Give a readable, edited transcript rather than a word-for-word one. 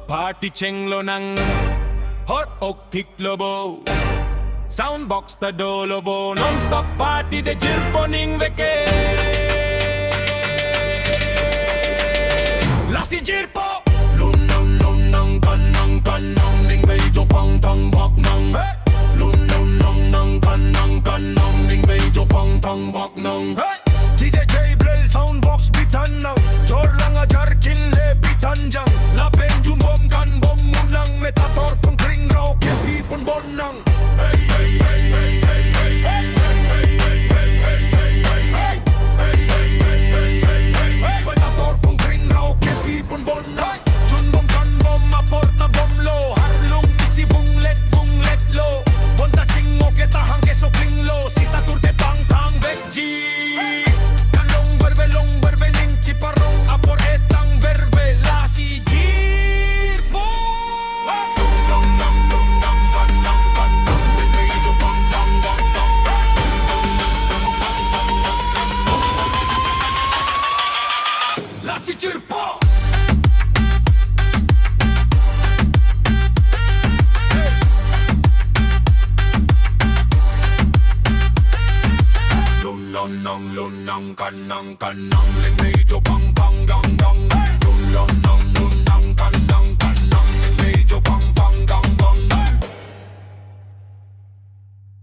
party chenglo ng hot ok tiklobo Soundbox ta dolobo Non-stop party de jirpo ning veke Lasi jirpo Lunang lunang kanang ning medyo pang tangbak nang Lunang kanang ning medyo pang tangbak nang DJ Blel soundbox bitan nang Jor lang ajar kinle bitan jang Lapen jumbom kan bom munang Metator pang kring raw kepi pun bonang Hey hey hey hey hey hey hey Metator pang kring raw kepi pun bonang Jumbom kan bom aporta bom lo Harlung isi bunglet lo Bonta chingo ketahang keso kling lo Sita turte pang tang veggie Long berbening ciparong apor etang berbe Lasi jirpo Lunang kanang medyo pang tangbak Lasi jirpo Lunang kanang ling medyo pang gang gang